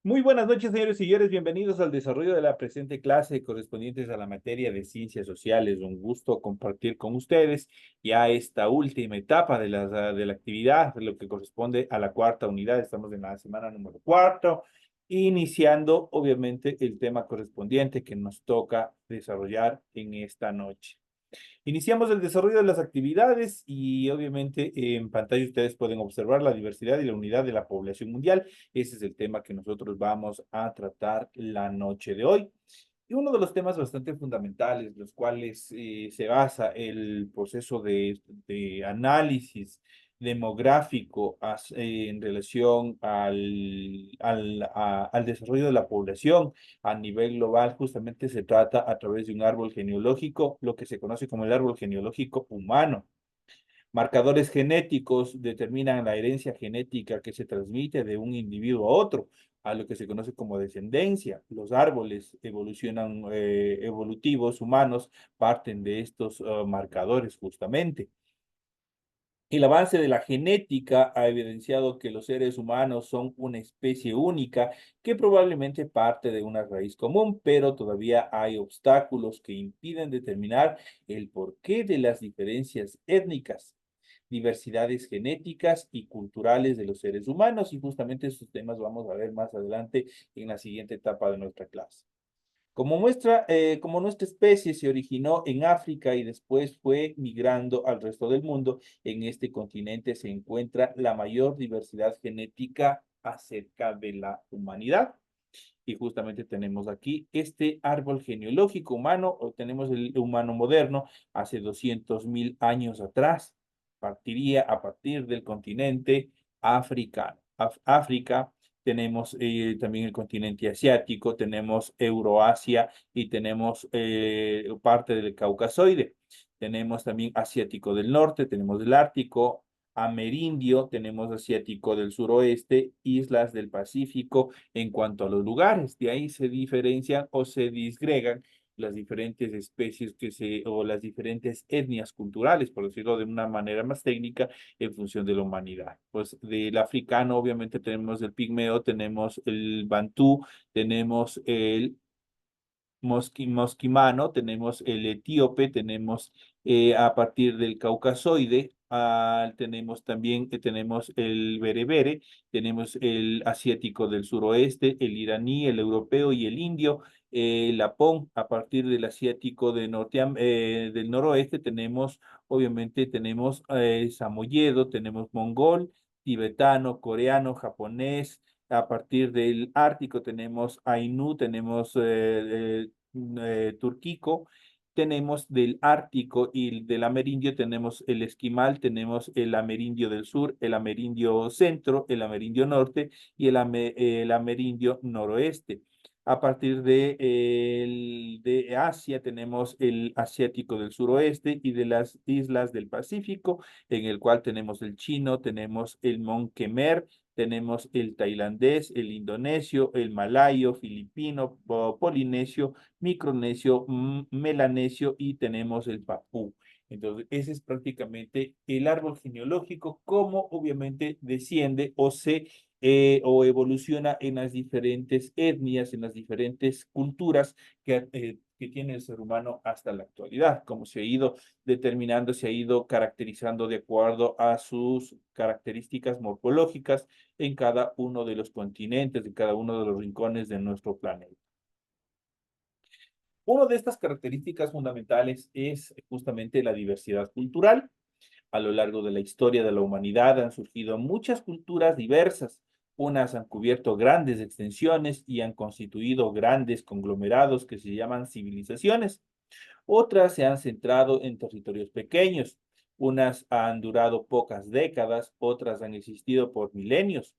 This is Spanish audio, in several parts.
Muy buenas noches, señores y señores. Bienvenidos al desarrollo de la presente clase correspondientes a la materia de ciencias sociales. Un gusto compartir con ustedes ya esta última etapa de la actividad, lo que corresponde a la cuarta unidad. Estamos en la semana número cuatro, iniciando obviamente el tema correspondiente que nos toca desarrollar en esta noche. Iniciamos el desarrollo de las actividades y obviamente en pantalla ustedes pueden observar la diversidad y la unidad de la población mundial. Ese es el tema que nosotros vamos a tratar la noche de hoy. Y uno de los temas bastante fundamentales, los cuales se basa el proceso de análisis demográfico en relación al desarrollo de la población a nivel global, justamente se trata a través de un árbol genealógico, lo que se conoce como el árbol genealógico humano. Marcadores genéticos determinan la herencia genética que se transmite de un individuo a otro, a lo que se conoce como descendencia. Los árboles evolutivos humanos parten de estos marcadores justamente. El avance de la genética ha evidenciado que los seres humanos son una especie única que probablemente parte de una raíz común, pero todavía hay obstáculos que impiden determinar el porqué de las diferencias étnicas, diversidades genéticas y culturales de los seres humanos. Y justamente estos temas vamos a ver más adelante en la siguiente etapa de nuestra clase. Como nuestra especie se originó en África y después fue migrando al resto del mundo, en este continente se encuentra la mayor diversidad genética acerca de la humanidad. Y justamente tenemos aquí este árbol genealógico humano, o tenemos el humano moderno hace 200.000 años atrás. Partiría a partir del continente africano. África, tenemos también el continente asiático, tenemos Euroasia y tenemos parte del Caucasoide. Tenemos también asiático del norte, tenemos el Ártico, amerindio, tenemos asiático del suroeste, islas del Pacífico en cuanto a los lugares. De ahí se diferencian o se disgregan las diferentes especies o las diferentes etnias culturales, por decirlo de una manera más técnica, en función de la humanidad. Pues del africano, obviamente, tenemos el pigmeo, tenemos el bantú, tenemos el mosquimano, tenemos el etíope, tenemos a partir del caucasoide, tenemos también tenemos el berebere, tenemos el asiático del suroeste, el iraní, el europeo y el indio. El Lapón, a partir del asiático del noroeste, tenemos, obviamente, tenemos samoyedo, tenemos mongol, tibetano, coreano, japonés. A partir del Ártico tenemos Ainu, tenemos turquico, tenemos del Ártico y del amerindio, tenemos el esquimal, tenemos el amerindio del sur, el amerindio centro, el amerindio norte y el amerindio noroeste. A partir de Asia tenemos el asiático del suroeste y de las islas del Pacífico, en el cual tenemos el chino, tenemos el mon Khmer, tenemos el tailandés, el indonesio, el malayo, filipino, polinesio, micronesio, melanesio y tenemos el papú. Entonces, ese es prácticamente el árbol genealógico, cómo obviamente desciende o evoluciona en las diferentes etnias, en las diferentes culturas que tiene el ser humano hasta la actualidad, cómo se ha ido determinando, se ha ido caracterizando de acuerdo a sus características morfológicas en cada uno de los continentes, en cada uno de los rincones de nuestro planeta. Una de estas características fundamentales es justamente la diversidad cultural. A lo largo de la historia de la humanidad han surgido muchas culturas diversas. Unas han cubierto grandes extensiones y han constituido grandes conglomerados que se llaman civilizaciones. Otras se han centrado en territorios pequeños. Unas han durado pocas décadas, otras han existido por milenios.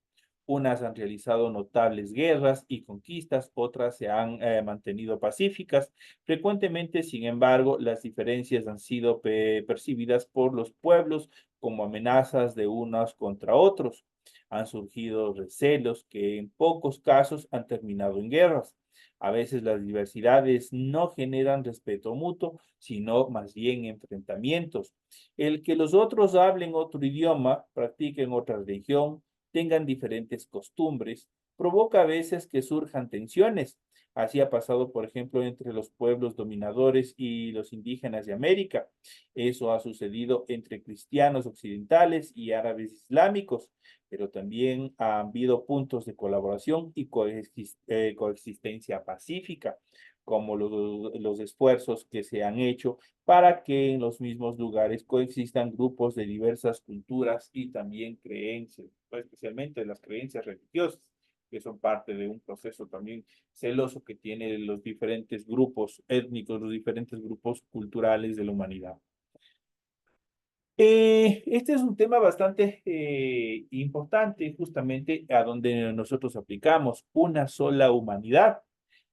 Unas han realizado notables guerras y conquistas, otras se han mantenido pacíficas. Frecuentemente, sin embargo, las diferencias han sido percibidas por los pueblos como amenazas de unos contra otros. Han surgido recelos que en pocos casos han terminado en guerras. A veces las diversidades no generan respeto mutuo, sino más bien enfrentamientos. El que los otros hablen otro idioma, practiquen otra religión, tengan diferentes costumbres, provoca a veces que surjan tensiones. Así ha pasado, por ejemplo, entre los pueblos dominadores y los indígenas de América. Eso ha sucedido entre cristianos occidentales y árabes islámicos, pero también ha habido puntos de colaboración y coexistencia pacífica, como los esfuerzos que se han hecho para que en los mismos lugares coexistan grupos de diversas culturas y también creencias, pues, especialmente las creencias religiosas, que son parte de un proceso también celoso que tienen los diferentes grupos étnicos, los diferentes grupos culturales de la humanidad. Este es un tema bastante importante, justamente a donde nosotros aplicamos una sola humanidad.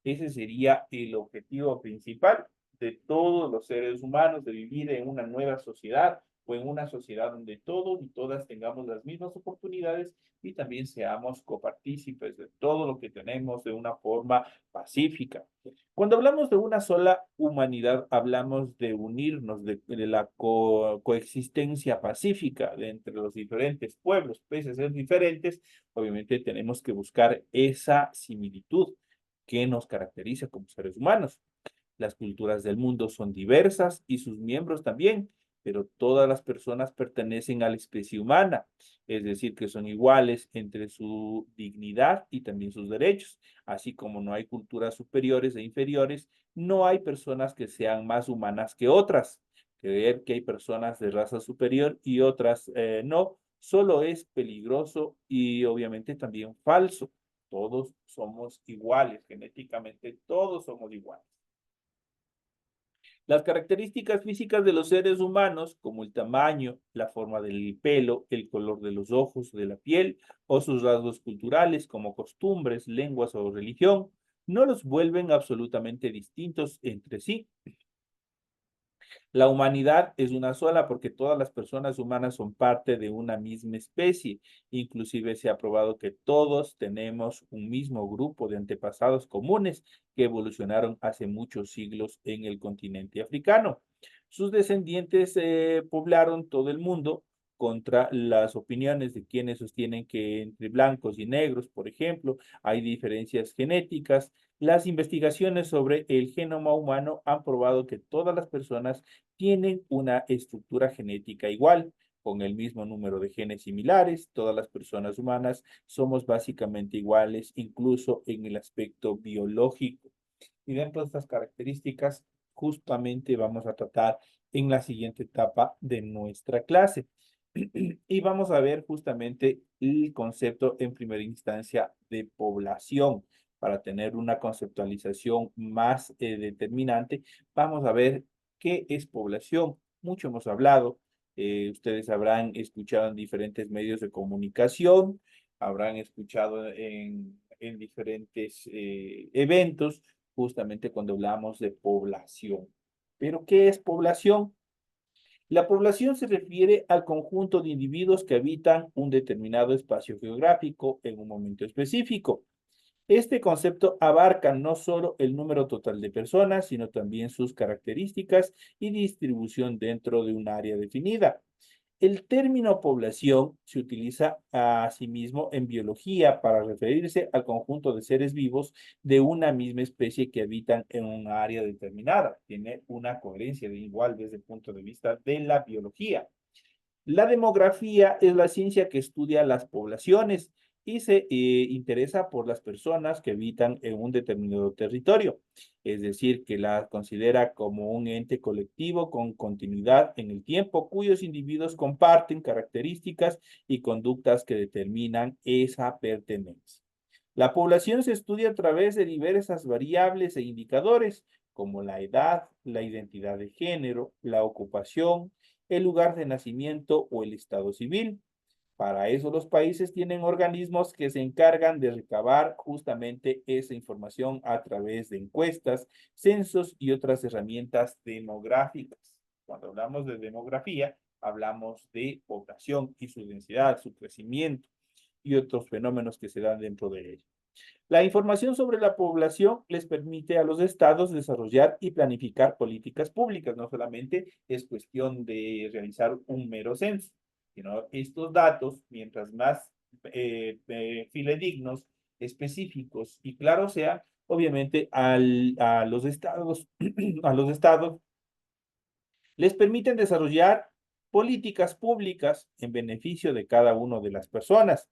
Ese sería el objetivo principal de todos los seres humanos, de vivir en una nueva sociedad o en una sociedad donde todos y todas tengamos las mismas oportunidades y también seamos copartícipes de todo lo que tenemos de una forma pacífica. Cuando hablamos de una sola humanidad, hablamos de unirnos, de la coexistencia pacífica de entre los diferentes pueblos, pese a ser diferentes, obviamente tenemos que buscar esa similitud que nos caracteriza como seres humanos. Las culturas del mundo son diversas y sus miembros también, pero todas las personas pertenecen a la especie humana, es decir, que son iguales entre su dignidad y también sus derechos. Así como no hay culturas superiores e inferiores, no hay personas que sean más humanas que otras. Creer que hay personas de raza superior y otras no, solo es peligroso y obviamente también falso. Todos somos iguales, genéticamente todos somos iguales. Las características físicas de los seres humanos, como el tamaño, la forma del pelo, el color de los ojos, de la piel, o sus rasgos culturales, como costumbres, lenguas o religión, no los vuelven absolutamente distintos entre sí. La humanidad es una sola porque todas las personas humanas son parte de una misma especie. Inclusive se ha probado que todos tenemos un mismo grupo de antepasados comunes que evolucionaron hace muchos siglos en el continente africano. Sus descendientes poblaron todo el mundo contra las opiniones de quienes sostienen que entre blancos y negros, por ejemplo, hay diferencias genéticas. Las investigaciones sobre el genoma humano han probado que todas las personas tienen una estructura genética igual, con el mismo número de genes similares. Todas las personas humanas somos básicamente iguales, incluso en el aspecto biológico. Y dentro de estas características, justamente vamos a tratar en la siguiente etapa de nuestra clase. Y vamos a ver justamente el concepto en primera instancia de población. Para tener una conceptualización más determinante, vamos a ver qué es población. Mucho hemos hablado, ustedes habrán escuchado en diferentes medios de comunicación, habrán escuchado en diferentes eventos, justamente cuando hablamos de población. Pero, ¿qué es población? La población se refiere al conjunto de individuos que habitan un determinado espacio geográfico en un momento específico. Este concepto abarca no solo el número total de personas, sino también sus características y distribución dentro de un área definida. El término población se utiliza asimismo en biología para referirse al conjunto de seres vivos de una misma especie que habitan en un área determinada. Tiene una coherencia de igual desde el punto de vista de la biología. La demografía es la ciencia que estudia las poblaciones y se interesa por las personas que habitan en un determinado territorio, es decir, que la considera como un ente colectivo con continuidad en el tiempo, cuyos individuos comparten características y conductas que determinan esa pertenencia. La población se estudia a través de diversas variables e indicadores, como la edad, la identidad de género, la ocupación, el lugar de nacimiento o el estado civil. Para eso los países tienen organismos que se encargan de recabar justamente esa información a través de encuestas, censos y otras herramientas demográficas. Cuando hablamos de demografía, hablamos de población y su densidad, su crecimiento y otros fenómenos que se dan dentro de ella. La información sobre la población les permite a los estados desarrollar y planificar políticas públicas. No solamente es cuestión de realizar un mero censo, sino estos datos, mientras más fidedignos específicos y claros sean, obviamente, a los estados, a los estados les permiten desarrollar políticas públicas en beneficio de cada una de las personas.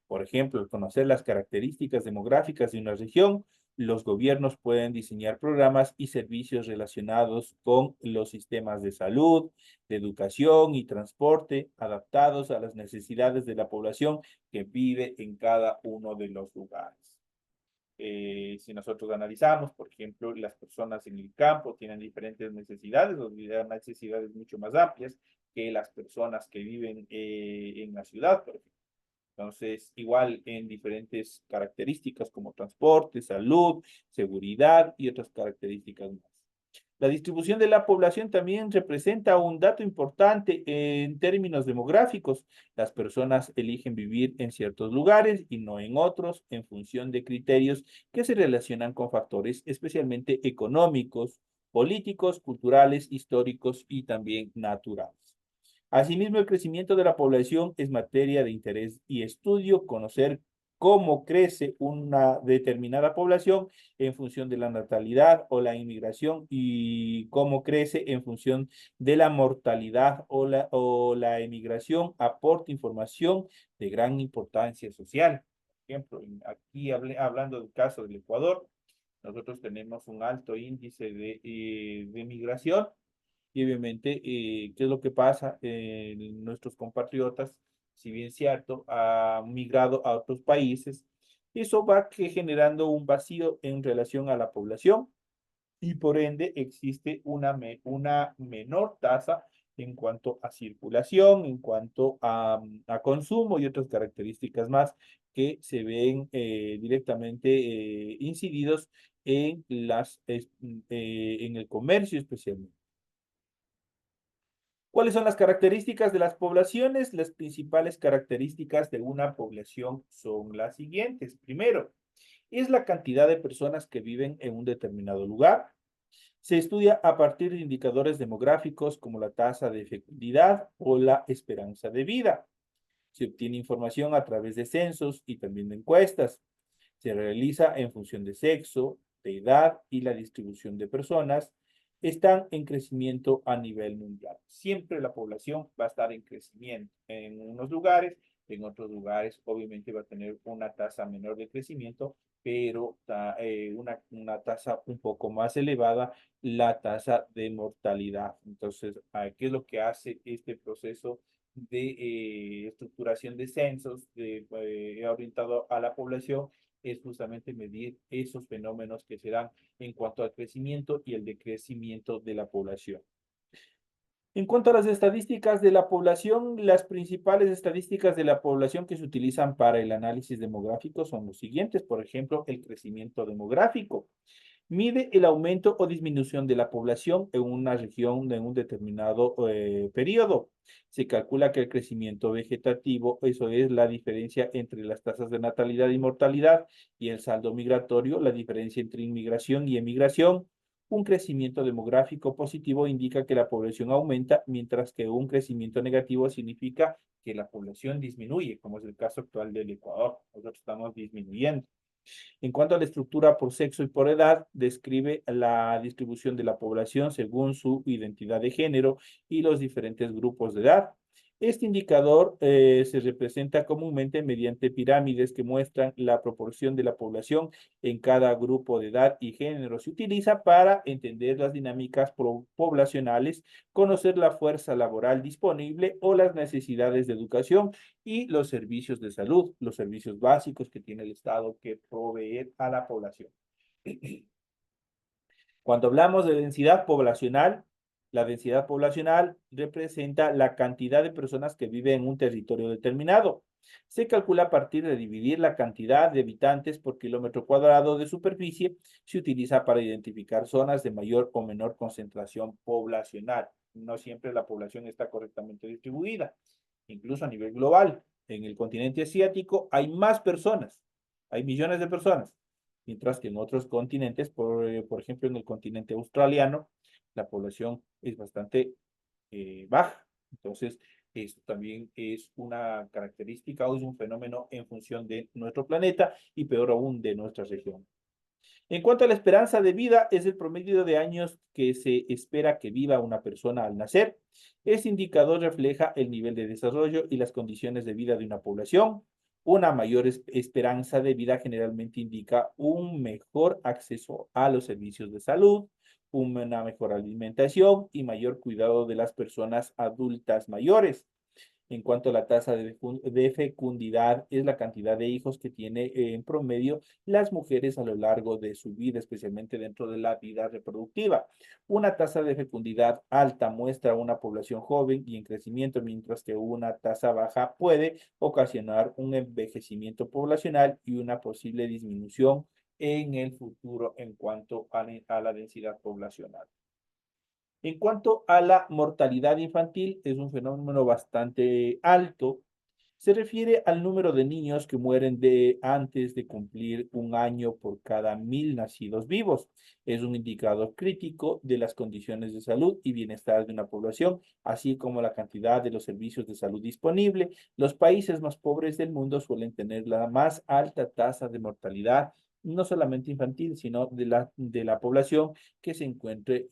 Por ejemplo, al conocer las características demográficas de una región, los gobiernos pueden diseñar programas y servicios relacionados con los sistemas de salud, de educación y transporte adaptados a las necesidades de la población que vive en cada uno de los lugares. Si nosotros analizamos, por ejemplo, las personas en el campo tienen diferentes necesidades, o necesidades mucho más amplias que las personas que viven en la ciudad, por ejemplo. Entonces, igual en diferentes características como transporte, salud, seguridad y otras características más. La distribución de la población también representa un dato importante en términos demográficos. Las personas eligen vivir en ciertos lugares y no en otros en función de criterios que se relacionan con factores especialmente económicos, políticos, culturales, históricos y también naturales. Asimismo, el crecimiento de la población es materia de interés y estudio. Conocer cómo crece una determinada población en función de la natalidad o la inmigración y cómo crece en función de la mortalidad o la emigración aporta información de gran importancia social. Por ejemplo, aquí hablando del caso del Ecuador, nosotros tenemos un alto índice de migración y obviamente, ¿qué es lo que pasa? Nuestros compatriotas, si bien cierto, han migrado a otros países, y eso va generando un vacío en relación a la población y por ende existe una menor tasa en cuanto a circulación, en cuanto a consumo y otras características más que se ven directamente incididos en el comercio especialmente. ¿Cuáles son las características de las poblaciones? Las principales características de una población son las siguientes. Primero, es la cantidad de personas que viven en un determinado lugar. Se estudia a partir de indicadores demográficos como la tasa de fecundidad o la esperanza de vida. Se obtiene información a través de censos y también de encuestas. Se realiza en función de sexo, de edad y la distribución de personas. Están en crecimiento a nivel mundial. Siempre la población va a estar en crecimiento en unos lugares, en otros lugares obviamente va a tener una tasa menor de crecimiento, pero una tasa un poco más elevada, la tasa de mortalidad. Entonces, ¿qué es lo que hace este proceso de estructuración de censos orientado a la población? Es justamente medir esos fenómenos que se dan en cuanto al crecimiento y el decrecimiento de la población. En cuanto a las estadísticas de la población, las principales estadísticas de la población que se utilizan para el análisis demográfico son los siguientes. Por ejemplo, el crecimiento demográfico. Mide el aumento o disminución de la población en una región en un determinado periodo. Se calcula que el crecimiento vegetativo, eso es la diferencia entre las tasas de natalidad y mortalidad, y el saldo migratorio, la diferencia entre inmigración y emigración. Un crecimiento demográfico positivo indica que la población aumenta, mientras que un crecimiento negativo significa que la población disminuye, como es el caso actual del Ecuador. Nosotros estamos disminuyendo. En cuanto a la estructura por sexo y por edad, describe la distribución de la población según su identidad de género y los diferentes grupos de edad. Este indicador se representa comúnmente mediante pirámides que muestran la proporción de la población en cada grupo de edad y género. Se utiliza para entender las dinámicas poblacionales, conocer la fuerza laboral disponible o las necesidades de educación y los servicios de salud, los servicios básicos que tiene el Estado que proveer a la población. Cuando hablamos de densidad poblacional, la densidad poblacional representa la cantidad de personas que viven en un territorio determinado. Se calcula a partir de dividir la cantidad de habitantes por kilómetro cuadrado de superficie. Se utiliza para identificar zonas de mayor o menor concentración poblacional. No siempre la población está correctamente distribuida. Incluso a nivel global, en el continente asiático hay más personas, hay millones de personas, mientras que en otros continentes, por ejemplo en el continente australiano, la población es bastante baja. Entonces, Esto también es una característica o es un fenómeno en función de nuestro planeta y peor aún de nuestra región. En cuanto a la esperanza de vida, es el promedio de años que se espera que viva una persona al nacer. Este indicador refleja el nivel de desarrollo y las condiciones de vida de una población. Una mayor esperanza de vida generalmente indica un mejor acceso a los servicios de salud, una mejor alimentación y mayor cuidado de las personas adultas mayores. En cuanto a la tasa de fecundidad, es la cantidad de hijos que tiene en promedio las mujeres a lo largo de su vida, especialmente dentro de la vida reproductiva. Una tasa de fecundidad alta muestra una población joven y en crecimiento, mientras que una tasa baja puede ocasionar un envejecimiento poblacional y una posible disminución en el futuro en cuanto a la densidad poblacional. En cuanto a la mortalidad infantil, es un fenómeno bastante alto. Se refiere al número de niños que mueren antes de cumplir un año por cada 1.000 nacidos vivos. Es un indicador crítico de las condiciones de salud y bienestar de una población, así como la cantidad de los servicios de salud disponible. Los países más pobres del mundo suelen tener la más alta tasa de mortalidad, no solamente infantil, sino de la población que se encuentre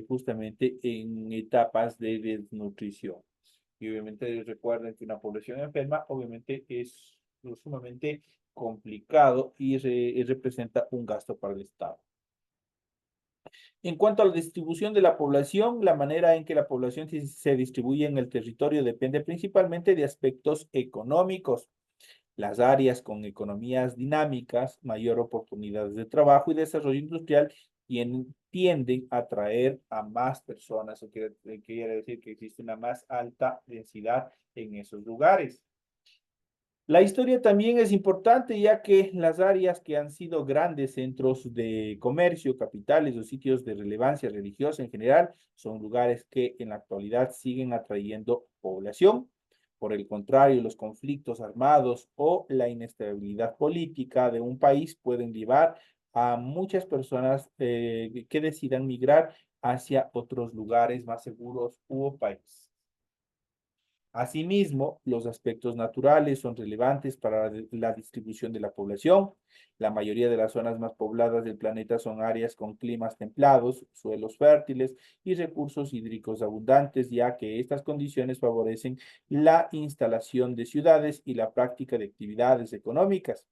justamente en etapas de desnutrición. Y obviamente recuerden que una población enferma obviamente es sumamente complicado y representa un gasto para el Estado. En cuanto a la distribución de la población, la manera en que la población se distribuye en el territorio depende principalmente de aspectos económicos. Las áreas con economías dinámicas, mayor oportunidades de trabajo y desarrollo industrial tienden a atraer a más personas. Eso quiere decir que existe una más alta densidad en esos lugares. La historia también es importante, ya que las áreas que han sido grandes centros de comercio, capitales o sitios de relevancia religiosa en general son lugares que en la actualidad siguen atrayendo población. Por el contrario, los conflictos armados o la inestabilidad política de un país pueden llevar a muchas personas que decidan migrar hacia otros lugares más seguros u países. Asimismo, los aspectos naturales son relevantes para la distribución de la población. La mayoría de las zonas más pobladas del planeta son áreas con climas templados, suelos fértiles y recursos hídricos abundantes, ya que estas condiciones favorecen la instalación de ciudades y la práctica de actividades económicas.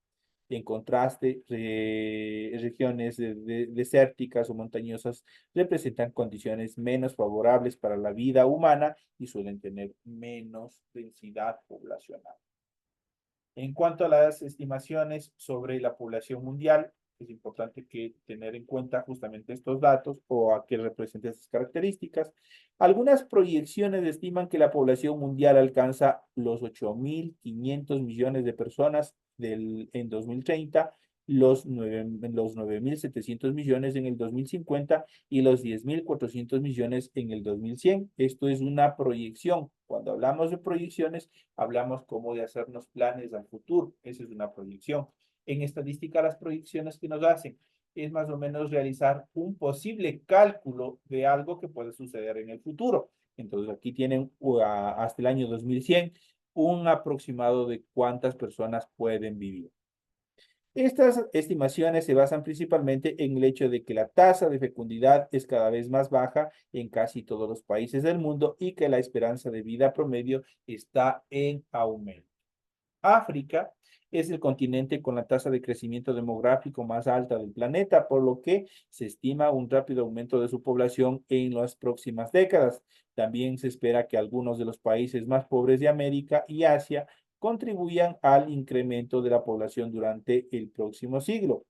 En contraste, regiones desérticas o montañosas representan condiciones menos favorables para la vida humana y suelen tener menos densidad poblacional. En cuanto a las estimaciones sobre la población mundial, es importante que tener en cuenta justamente estos datos o a qué representan estas características. Algunas proyecciones estiman que la población mundial alcanza los 8.500 millones de personas en 2030, los 9.700 millones en el 2050 y los 10.400 millones en el 2100. Esto es una proyección. Cuando hablamos de proyecciones, hablamos como de hacernos planes al futuro. Esa es una proyección. En estadística, las proyecciones que nos hacen es más o menos realizar un posible cálculo de algo que puede suceder en el futuro. Entonces, aquí tienen hasta el año 2100 un aproximado de cuántas personas pueden vivir. Estas estimaciones se basan principalmente en el hecho de que la tasa de fecundidad es cada vez más baja en casi todos los países del mundo y que la esperanza de vida promedio está en aumento. África es el continente con la tasa de crecimiento demográfico más alta del planeta, por lo que se estima un rápido aumento de su población en las próximas décadas. También se espera que algunos de los países más pobres de América y Asia contribuyan al incremento de la población durante el próximo siglo.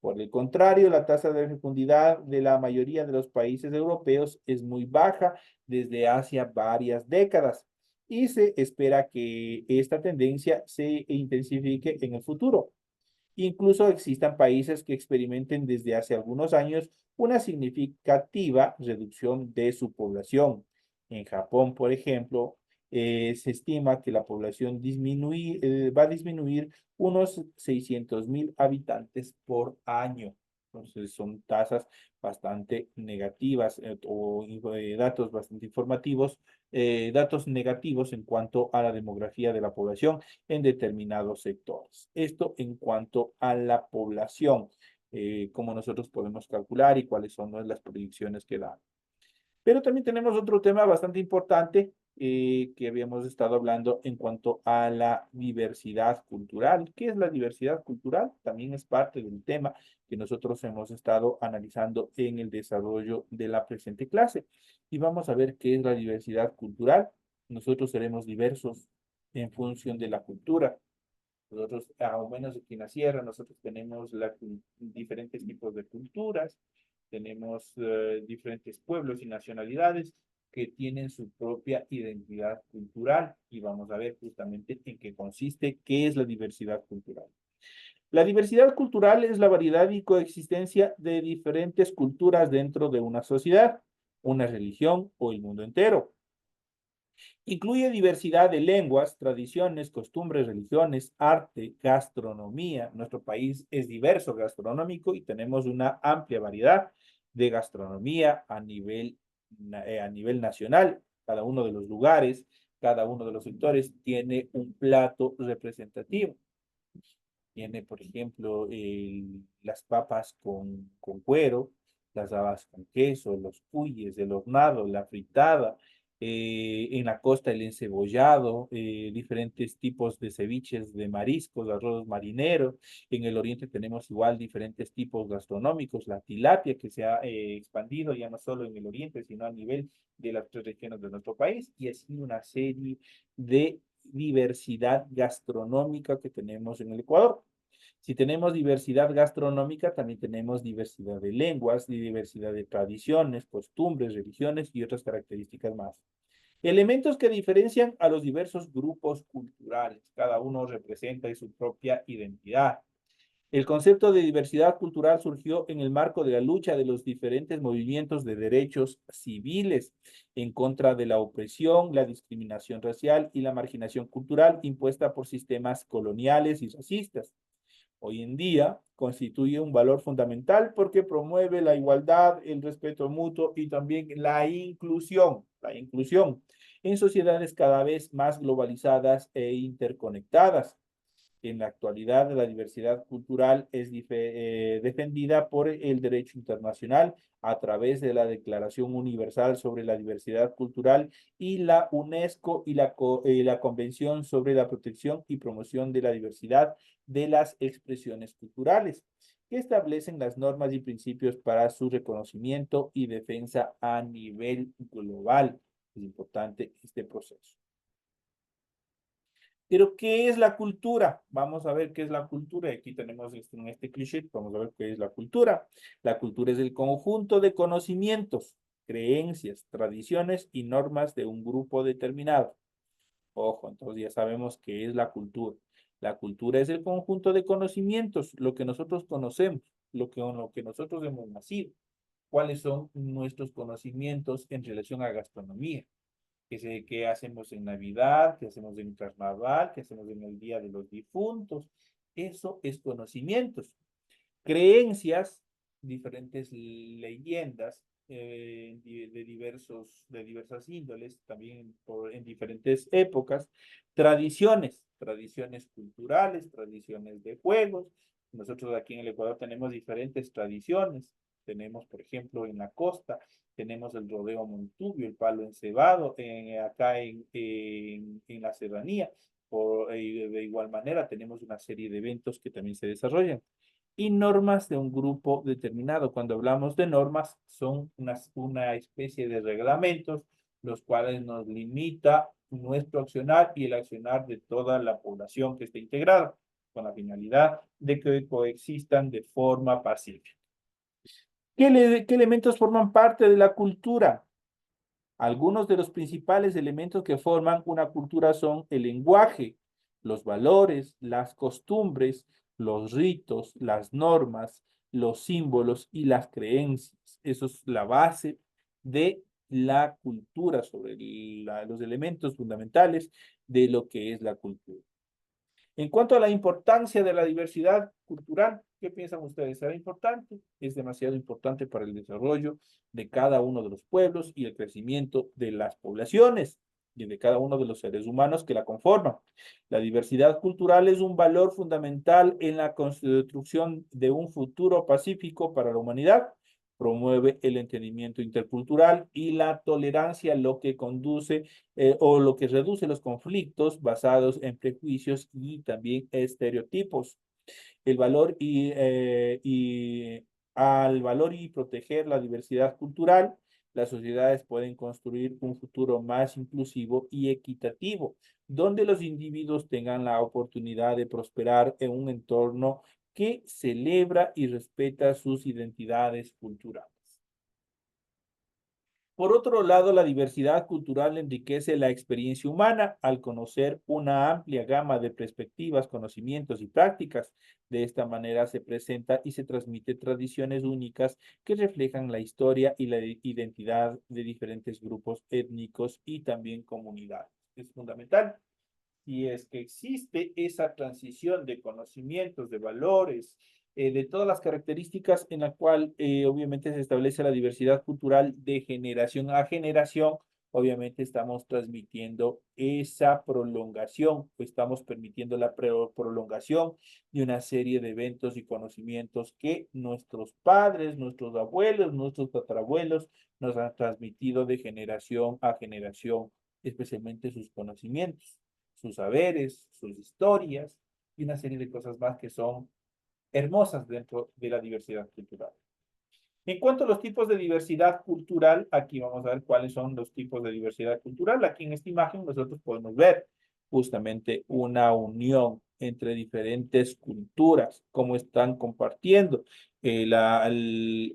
Por el contrario, la tasa de fecundidad de la mayoría de los países europeos es muy baja desde hace varias décadas y se espera que esta tendencia se intensifique en el futuro. Incluso existan países que experimenten desde hace algunos años una significativa reducción de su población. En Japón, por ejemplo, se estima que la población va a disminuir unos 600.000 habitantes por año. Entonces son tasas bastante negativas datos bastante informativos, datos negativos en cuanto a la demografía de la población en determinados sectores. Esto en cuanto a la población, cómo nosotros podemos calcular y cuáles son las predicciones que dan. Pero también tenemos otro tema bastante importante que habíamos estado hablando en cuanto a la diversidad cultural. ¿Qué es la diversidad cultural? También es parte del tema que nosotros hemos estado analizando en el desarrollo de la presente clase. Y vamos a ver qué es la diversidad cultural. Nosotros seremos diversos en función de la cultura. Nosotros, al menos aquí en la sierra, nosotros tenemos diferentes tipos de culturas, tenemos diferentes pueblos y nacionalidades que tienen su propia identidad cultural y vamos a ver justamente en qué consiste, qué es la diversidad cultural. La diversidad cultural es la variedad y coexistencia de diferentes culturas dentro de una sociedad, una religión o el mundo entero. Incluye diversidad de lenguas, tradiciones, costumbres, religiones, arte, gastronomía. Nuestro país es diverso gastronómico y tenemos una amplia variedad de gastronomía a nivel nacional. Cada uno de los lugares, cada uno de los sectores tiene un plato representativo. Tiene, por ejemplo, las papas con cuero, las habas con queso, los cuyes, el hornado, la fritada, en la costa el encebollado, diferentes tipos de ceviches de mariscos, arroz marinero. En el oriente tenemos igual diferentes tipos gastronómicos, la tilapia que se ha expandido ya no solo en el oriente, sino a nivel de las tres regiones de nuestro país, y así una serie de diversidad gastronómica que tenemos en el Ecuador. Si tenemos diversidad gastronómica, también tenemos diversidad de lenguas, diversidad de tradiciones, costumbres, religiones y otras características más. Elementos que diferencian a los diversos grupos culturales. Cada uno representa su propia identidad. El concepto de diversidad cultural surgió en el marco de la lucha de los diferentes movimientos de derechos civiles en contra de la opresión, la discriminación racial y la marginación cultural impuesta por sistemas coloniales y racistas. Hoy en día constituye un valor fundamental porque promueve la igualdad, el respeto mutuo y también la inclusión en sociedades cada vez más globalizadas e interconectadas. En la actualidad, la diversidad cultural es defendida por el derecho internacional a través de la Declaración Universal sobre la Diversidad Cultural y la UNESCO y la Convención sobre la Protección y Promoción de la Diversidad de las Expresiones Culturales, que establecen las normas y principios para su reconocimiento y defensa a nivel global. Es importante este proceso. Pero, ¿qué es la cultura? Vamos a ver qué es la cultura. Aquí tenemos en este cliché, vamos a ver qué es la cultura. La cultura es el conjunto de conocimientos, creencias, tradiciones y normas de un grupo determinado. Ojo, entonces ya sabemos qué es la cultura. La cultura es el conjunto de conocimientos, lo que nosotros conocemos, con lo que nosotros hemos nacido. ¿Cuáles son nuestros conocimientos en relación a gastronomía? Qué hacemos en Navidad, qué hacemos en Carnaval, qué hacemos en el Día de los Difuntos. Eso es conocimientos. Creencias, diferentes leyendas de diversas índoles, también en diferentes épocas. Tradiciones culturales, tradiciones de juegos. Nosotros aquí en el Ecuador tenemos diferentes tradiciones. Tenemos, por ejemplo, en la costa, tenemos el rodeo Montubio, el palo encebado, acá en la serranía. De igual manera, tenemos una serie de eventos que también se desarrollan. Y normas de un grupo determinado. Cuando hablamos de normas, son una especie de reglamentos, los cuales nos limita nuestro accionar y el accionar de toda la población que esté integrada, con la finalidad de que coexistan de forma pacífica. ¿Qué elementos forman parte de la cultura? Algunos de los principales elementos que forman una cultura son el lenguaje, los valores, las costumbres, los ritos, las normas, los símbolos y las creencias. Eso es la base de la cultura, sobre los elementos fundamentales de lo que es la cultura. En cuanto a la importancia de la diversidad cultural, ¿Qué piensan ustedes? ¿Será importante? Es demasiado importante para el desarrollo de cada uno de los pueblos y el crecimiento de las poblaciones y de cada uno de los seres humanos que la conforman. La diversidad cultural es un valor fundamental en la construcción de un futuro pacífico para la humanidad. Promueve el entendimiento intercultural y la tolerancia, lo que conduce o lo que reduce los conflictos basados en prejuicios y también estereotipos. El valor y al valor y proteger la diversidad cultural, las sociedades pueden construir un futuro más inclusivo y equitativo, donde los individuos tengan la oportunidad de prosperar en un entorno que celebra y respeta sus identidades culturales. Por otro lado, la diversidad cultural enriquece la experiencia humana al conocer una amplia gama de perspectivas, conocimientos y prácticas. De esta manera se presenta y se transmite tradiciones únicas que reflejan la historia y la identidad de diferentes grupos étnicos y también comunidades. Es fundamental. Si es que existe esa transición de conocimientos, de valores, de todas las características en la cual obviamente se establece la diversidad cultural de generación a generación, obviamente estamos transmitiendo esa prolongación, o estamos permitiendo la prolongación de una serie de eventos y conocimientos que nuestros padres, nuestros abuelos, nuestros tatarabuelos nos han transmitido de generación a generación, especialmente sus conocimientos, sus saberes, sus historias y una serie de cosas más que son hermosas dentro de la diversidad cultural. En cuanto a los tipos de diversidad cultural, aquí vamos a ver cuáles son los tipos de diversidad cultural. Aquí en esta imagen nosotros podemos ver justamente una unión entre diferentes culturas, cómo están compartiendo el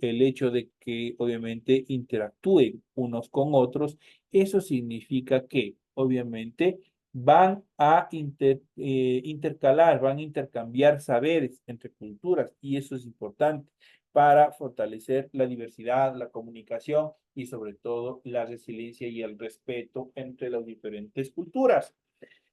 hecho de que obviamente interactúen unos con otros. Eso significa que obviamente van a intercalar, van a intercambiar saberes entre culturas y eso es importante para fortalecer la diversidad, la comunicación y sobre todo la resiliencia y el respeto entre las diferentes culturas.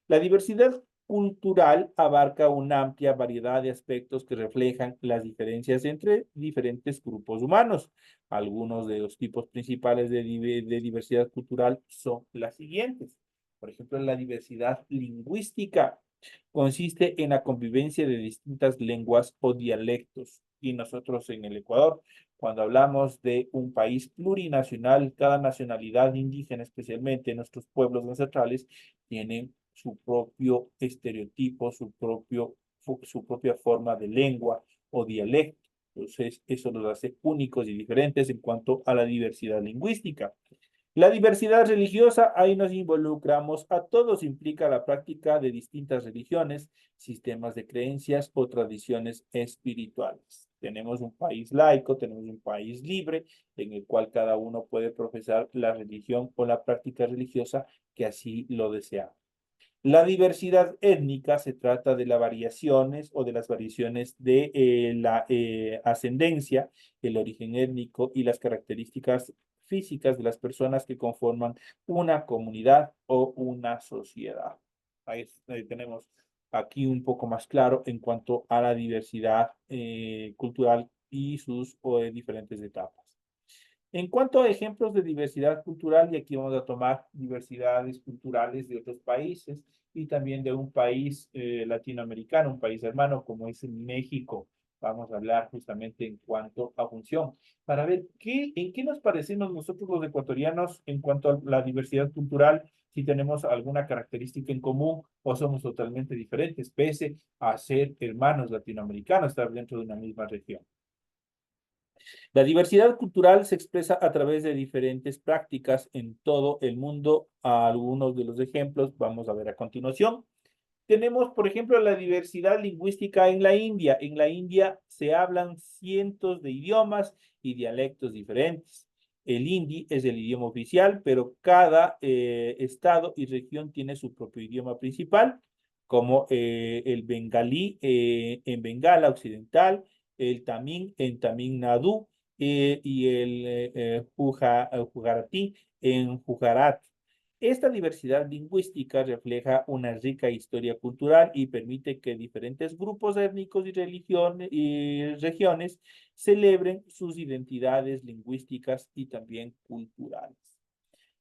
La diversidad cultural abarca una amplia variedad de aspectos que reflejan las diferencias entre diferentes grupos humanos. Algunos de los tipos principales de diversidad cultural son las siguientes. Por ejemplo, la diversidad lingüística consiste en la convivencia de distintas lenguas o dialectos. Y nosotros en el Ecuador, cuando hablamos de un país plurinacional, cada nacionalidad indígena, especialmente nuestros pueblos ancestrales, tienen su propio estereotipo, su propia forma de lengua o dialecto. Entonces, eso los hace únicos y diferentes en cuanto a la diversidad lingüística. La diversidad religiosa, ahí nos involucramos a todos, implica la práctica de distintas religiones, sistemas de creencias o tradiciones espirituales. Tenemos un país laico, tenemos un país libre, en el cual cada uno puede profesar la religión o la práctica religiosa que así lo desea. La diversidad étnica se trata de las variaciones o de las variaciones de la ascendencia, el origen étnico y las características físicas de las personas que conforman una comunidad o una sociedad. Ahí tenemos aquí un poco más claro en cuanto a la diversidad cultural y sus diferentes etapas. En cuanto a ejemplos de diversidad cultural, y aquí vamos a tomar diversidades culturales de otros países y también de un país latinoamericano, un país hermano como es México. Vamos a hablar justamente en cuanto a función, para ver en qué nos parecemos nosotros los ecuatorianos en cuanto a la diversidad cultural, si tenemos alguna característica en común o somos totalmente diferentes, pese a ser hermanos latinoamericanos, estar dentro de una misma región. La diversidad cultural se expresa a través de diferentes prácticas en todo el mundo. Algunos de los ejemplos vamos a ver a continuación. Tenemos, por ejemplo, la diversidad lingüística en la India. En la India se hablan cientos de idiomas y dialectos diferentes. El hindi es el idioma oficial, pero cada estado y región tiene su propio idioma principal, como el bengalí en Bengala Occidental, el tamín en Tamil Nadu y el Gujarati en Gujarat. Esta diversidad lingüística refleja una rica historia cultural y permite que diferentes grupos étnicos y religiones y regiones celebren sus identidades lingüísticas y también culturales.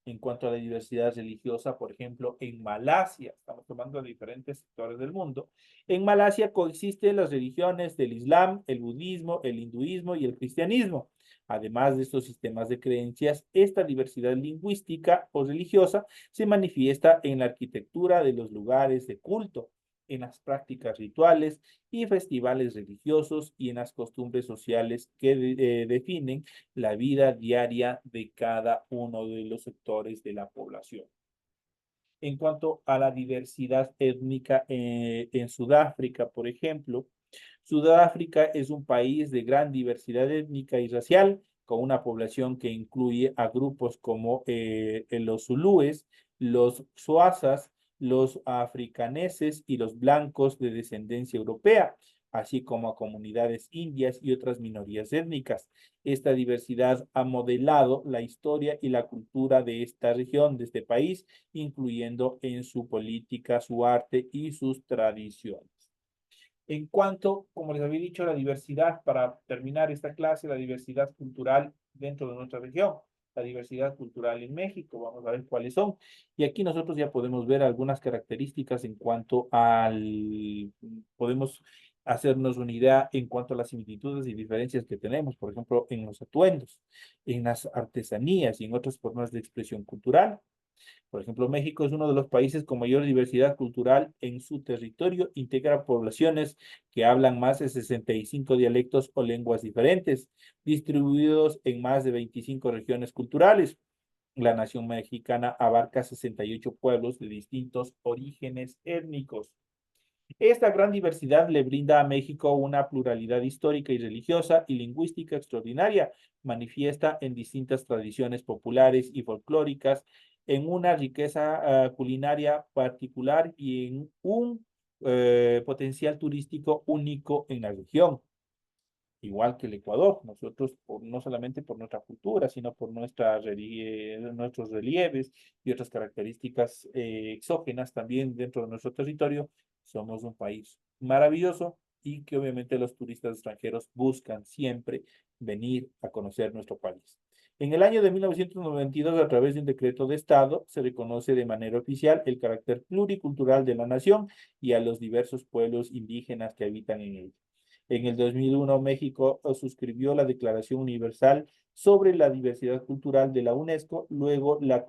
En cuanto a la diversidad religiosa, por ejemplo, en Malasia, estamos tomando diferentes sectores del mundo, en Malasia coexisten las religiones del Islam, el budismo, el hinduismo y el cristianismo. Además de estos sistemas de creencias, esta diversidad lingüística o religiosa se manifiesta en la arquitectura de los lugares de culto, en las prácticas rituales y festivales religiosos y en las costumbres sociales que definen la vida diaria de cada uno de los sectores de la población. En cuanto a la diversidad étnica en Sudáfrica, por ejemplo, Sudáfrica es un país de gran diversidad étnica y racial, con una población que incluye a grupos como los zulúes, los xhosas, los africaneses y los blancos de descendencia europea, así como a comunidades indias y otras minorías étnicas. Esta diversidad ha modelado la historia y la cultura de esta región, de este país, incluyendo en su política, su arte y sus tradiciones. En cuanto, como les había dicho, la diversidad, para terminar esta clase, la diversidad cultural dentro de nuestra región, la diversidad cultural en México, vamos a ver cuáles son. Y aquí nosotros ya podemos ver algunas características en cuanto podemos hacernos una idea en cuanto a las similitudes y diferencias que tenemos, por ejemplo, en los atuendos, en las artesanías y en otras formas de expresión cultural. Por ejemplo, México es uno de los países con mayor diversidad cultural en su territorio, integra poblaciones que hablan más de 65 dialectos o lenguas diferentes, distribuidos en más de 25 regiones culturales. La nación mexicana abarca 68 pueblos de distintos orígenes étnicos. Esta gran diversidad le brinda a México una pluralidad histórica y religiosa y lingüística extraordinaria, manifiesta en distintas tradiciones populares y folclóricas, en una riqueza culinaria particular y en un potencial turístico único en la región, igual que el Ecuador. Nosotros, no solamente por nuestra cultura, sino por nuestros relieves y otras características exógenas también dentro de nuestro territorio, somos un país maravilloso y que obviamente los turistas extranjeros buscan siempre venir a conocer nuestro país. En el año de 1992, a través de un decreto de Estado, se reconoce de manera oficial el carácter pluricultural de la nación y a los diversos pueblos indígenas que habitan en ella. En el 2001, México suscribió la Declaración Universal sobre la Diversidad Cultural de la UNESCO. Luego, la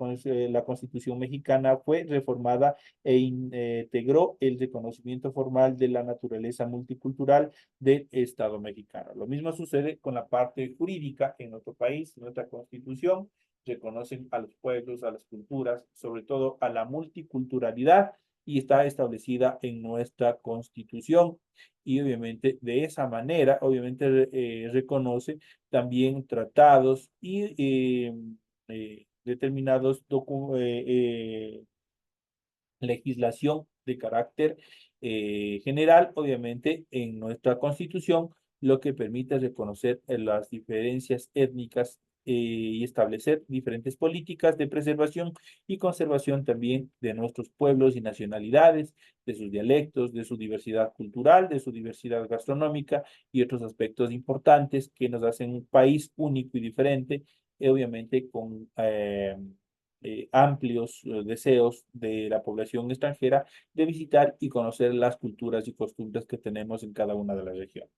Constitución mexicana fue reformada e integró el reconocimiento formal de la naturaleza multicultural del Estado mexicano. Lo mismo sucede con la parte jurídica en nuestro país, nuestra Constitución reconocen a los pueblos, a las culturas, sobre todo a la multiculturalidad y está establecida en nuestra Constitución y obviamente de esa manera, obviamente reconoce también tratados y determinados legislación de carácter general, obviamente en nuestra Constitución, lo que permite reconocer las diferencias étnicas y establecer diferentes políticas de preservación y conservación también de nuestros pueblos y nacionalidades, de sus dialectos, de su diversidad cultural, de su diversidad gastronómica y otros aspectos importantes que nos hacen un país único y diferente, obviamente con amplios deseos de la población extranjera de visitar y conocer las culturas y costumbres que tenemos en cada una de las regiones.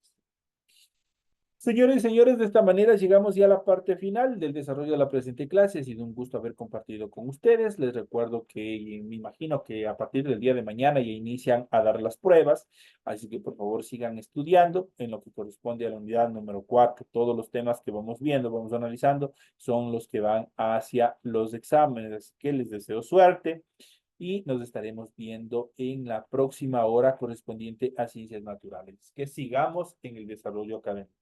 Señores y señores, de esta manera llegamos ya a la parte final del desarrollo de la presente clase. Ha sido un gusto haber compartido con ustedes. Les recuerdo que me imagino que a partir del día de mañana ya inician a dar las pruebas, así que por favor sigan estudiando en lo que corresponde a la unidad número 4. Todos los temas que vamos viendo, vamos analizando, son los que van hacia los exámenes. Así que les deseo suerte y nos estaremos viendo en la próxima hora correspondiente a ciencias naturales. Que sigamos en el desarrollo académico.